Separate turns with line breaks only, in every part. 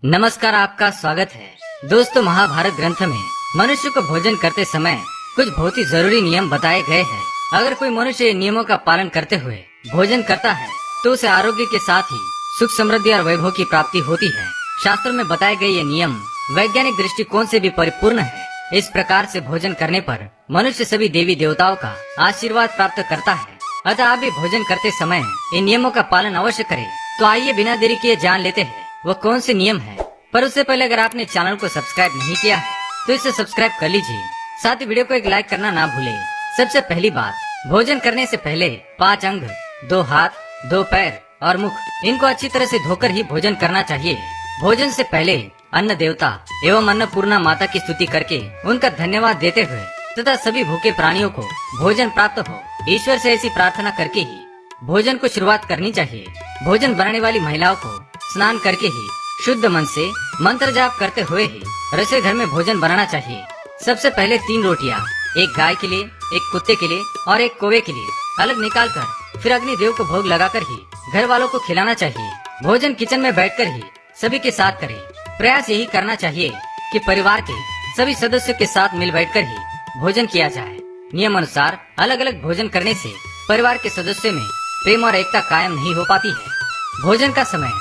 नमस्कार, आपका स्वागत है। दोस्तों, महाभारत ग्रंथ में मनुष्य को भोजन करते समय कुछ बहुत ही जरूरी नियम बताए गए हैं। अगर कोई मनुष्य इन नियमों का पालन करते हुए भोजन करता है तो उसे आरोग्य के साथ ही सुख, समृद्धि और वैभव की प्राप्ति होती है। शास्त्रों में बताए गए ये नियम वैज्ञानिक दृष्टिकोण से भी परिपूर्ण है। इस प्रकार से भोजन करने पर मनुष्य सभी देवी देवताओं का आशीर्वाद प्राप्त करता है। अतः आप भी भोजन करते समय इन नियमों का पालन अवश्य करें। तो आइए बिना देरी किए जान लेते हैं वो कौन से नियम है। पर उससे पहले अगर आपने चैनल को सब्सक्राइब नहीं किया है तो इसे सब्सक्राइब कर लीजिए। साथ ही वीडियो को एक लाइक करना ना भूले। सबसे पहली बात, भोजन करने से पहले 5 अंग, 2 हाथ, 2 पैर और मुख, इनको अच्छी तरह से धोकर ही भोजन करना चाहिए। भोजन से पहले अन्न देवता एवं अन्नपूर्णा माता की स्तुति करके उनका धन्यवाद देते हुए तथा सभी भूखे प्राणियों को भोजन प्राप्त हो, ईश्वर से ऐसी प्रार्थना करके ही भोजन को शुरुआत करनी चाहिए। भोजन बनाने वाली महिलाओं को स्नान करके ही शुद्ध मन से मंत्र जाप करते हुए ही रसोई घर में भोजन बनाना चाहिए। सबसे पहले 3 रोटियां, एक गाय के लिए, एक कुत्ते के लिए और एक कौवे के लिए अलग निकाल कर फिर अग्नि देव को भोग लगाकर ही घर वालों को खिलाना चाहिए। भोजन किचन में बैठकर ही सभी के साथ करें। प्रयास यही करना चाहिए कि परिवार के सभी सदस्यों के साथ मिल बैठकर ही भोजन किया जाए। नियम अनुसार अलग अलग भोजन करने से परिवार के सदस्यों में प्रेम और एकता कायम नहीं हो पाती है। भोजन का समय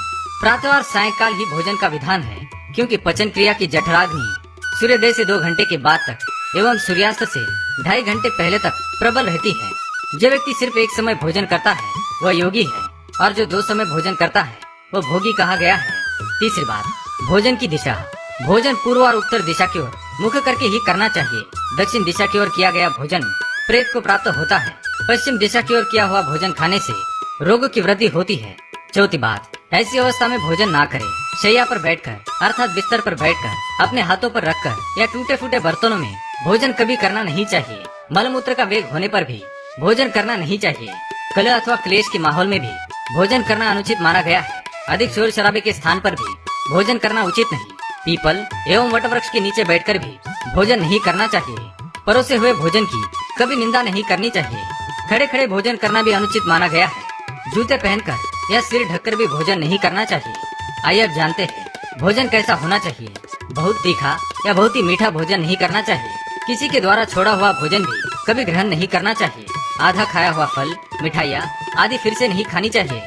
प्रातः और सायंकाल ही भोजन का विधान है, क्योंकि पचन क्रिया की जठराग्नि सूर्योदय से 2 घंटे के बाद तक एवं सूर्यास्त से 2.5 घंटे पहले तक प्रबल रहती है। जो व्यक्ति सिर्फ एक समय भोजन करता है वह योगी है, और जो 2 समय भोजन करता है वह भोगी कहा गया है। तीसरी बात, भोजन की दिशा। भोजन पूर्व और उत्तर दिशा की ओर मुख करके ही करना चाहिए। दक्षिण दिशा की ओर किया गया भोजन प्रेत को प्राप्त होता है। पश्चिम दिशा की ओर किया हुआ भोजन खाने से रोगों की वृद्धि होती है। चौथी बात, ऐसी अवस्था में भोजन ना करें। शैया पर बैठकर अर्थात बिस्तर पर बैठकर अपने हाथों पर रखकर या टूटे फूटे बर्तनों में भोजन कभी करना नहीं चाहिए। मलमूत्र का वेग होने पर भी भोजन करना नहीं चाहिए। कलह अथवा क्लेश के माहौल में भी भोजन करना अनुचित माना गया है। अधिक शोर शराबे के स्थान पर भी भोजन करना उचित नहीं। पीपल एवं वटवृक्ष के नीचे बैठकर भी भोजन नहीं करना चाहिए। परोसे हुए भोजन की कभी निंदा नहीं करनी चाहिए। खड़े खड़े भोजन करना भी अनुचित माना गया है। जूते पहनकर या सिर ढककर भी भोजन नहीं करना चाहिए। आइए अब जानते हैं भोजन कैसा होना चाहिए। बहुत तीखा या बहुत ही मीठा भोजन नहीं करना चाहिए। किसी के द्वारा छोड़ा हुआ भोजन भी कभी ग्रहण नहीं करना चाहिए। आधा खाया हुआ फल, मिठाइयाँ आदि फिर से नहीं खानी चाहिए।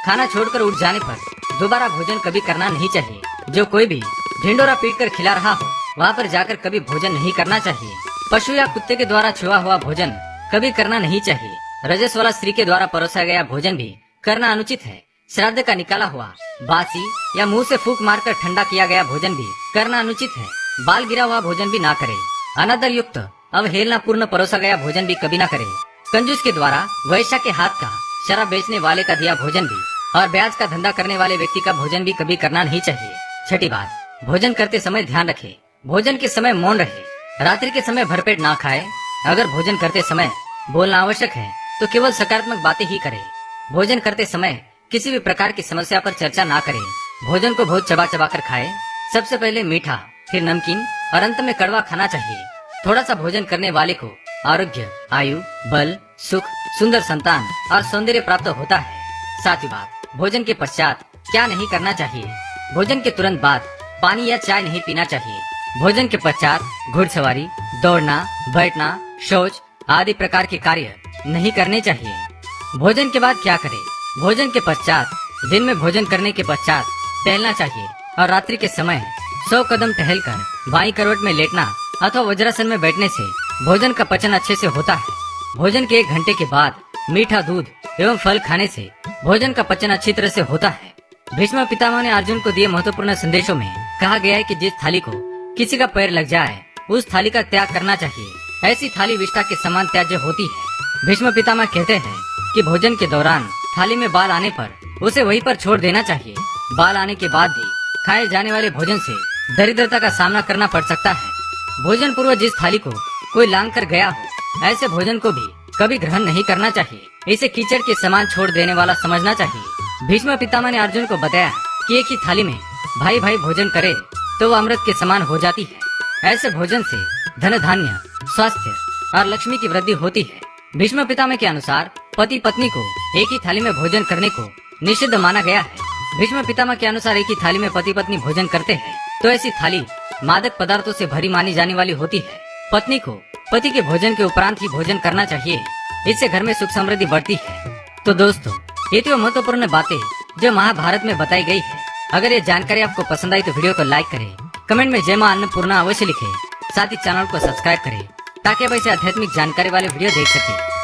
खाना छोड़कर उठ जाने पर दोबारा भोजन कभी करना नहीं चाहिए। जो कोई भी ढिंडोरा पीटकर खिला रहा हो वहाँ पर जाकर कभी भोजन नहीं करना चाहिए। पशु या कुत्ते के द्वारा छुआ हुआ भोजन कभी करना नहीं चाहिए। रजस वाला स्त्री के द्वारा परोसा गया भोजन भी करना अनुचित है। श्राद्ध का निकाला हुआ, बासी या मुंह से फूंक मारकर ठंडा किया गया भोजन भी करना अनुचित है। बाल गिरा हुआ भोजन भी ना करे। अनादर युक्त अवहेलना पूर्ण परोसा गया भोजन भी कभी ना करे। कंजूस के द्वारा वैश्या के हाथ का, शराब बेचने वाले का दिया भोजन भी और ब्याज का धंधा करने वाले व्यक्ति का भोजन भी कभी करना नहीं चाहिए। छठी बात, भोजन करते समय ध्यान रखे। भोजन के समय मौन रहे। रात्रि के समय भरपेट ना खाए। अगर भोजन करते समय बोलना आवश्यक है तो केवल सकारात्मक बातें ही करें। भोजन करते समय किसी भी प्रकार की समस्या पर चर्चा ना करें। भोजन को बहुत चबा चबा कर खाएं। सबसे पहले मीठा, फिर नमकीन और अंत में कड़वा खाना चाहिए। थोड़ा सा भोजन करने वाले को आरोग्य, आयु, बल, सुख, सुंदर संतान और सौंदर्य प्राप्त होता है। सातवीं बात, भोजन के पश्चात क्या नहीं करना चाहिए। भोजन के तुरंत बाद पानी या चाय नहीं पीना चाहिए। भोजन के पश्चात घुड़सवारी, दौड़ना, बैठना, शौच आदि प्रकार के कार्य नहीं करने चाहिए। भोजन के बाद क्या करें। भोजन के पश्चात दिन में भोजन करने के पश्चात टहलना चाहिए और रात्रि के समय 100 कदम टहलकर बाईं करवट में लेटना अथवा वज्रासन में बैठने से भोजन का पचन अच्छे से होता है। भोजन के 1 घंटे के बाद मीठा दूध एवं फल खाने से भोजन का पचन अच्छी तरह से होता है। भीष्म पितामह ने अर्जुन को दिए महत्वपूर्ण संदेशों में कहा गया है कि जिस थाली को किसी का पैर लग जाए उस थाली का त्याग करना चाहिए। ऐसी थाली विष्ठा के समान त्याज्य होती है। भीष्म पितामह कहते हैं कि भोजन के दौरान थाली में बाल आने पर उसे वहीं पर छोड़ देना चाहिए। बाल आने के बाद भी खाए जाने वाले भोजन से दरिद्रता का सामना करना पड़ सकता है। भोजन पूर्व जिस थाली को कोई लांग कर गया हो ऐसे भोजन को भी कभी ग्रहण नहीं करना चाहिए। इसे कीचड़ के समान छोड़ देने वाला समझना चाहिए। भीष्म पितामह ने अर्जुन को बताया कि एक ही थाली में भाई भाई भोजन करे तो वह अमृत के समान हो जाती है। ऐसे भोजन से धन धान्य, स्वास्थ्य और लक्ष्मी की वृद्धि होती है। भीष्म पितामह के अनुसार पति पत्नी को एक ही थाली में भोजन करने को निषिद्ध माना गया है। भीष्म पितामह के अनुसार एक ही थाली में पति पत्नी भोजन करते हैं तो ऐसी थाली मादक पदार्थों से भरी मानी जाने वाली होती है। पत्नी को पति के भोजन के उपरांत ही भोजन करना चाहिए, इससे घर में सुख समृद्धि बढ़ती है। तो दोस्तों, ये तो महत्वपूर्ण बातें जो महाभारत में बताई गई है। अगर ये जानकारी आपको पसंद आई तो वीडियो को लाइक करें, कमेंट में जय मां अन्नपूर्णा अवश्य लिखें, साथ ही चैनल को सब्सक्राइब करें ताकि आप ऐसे आध्यात्मिक जानकारी वाले वीडियो देख सकें।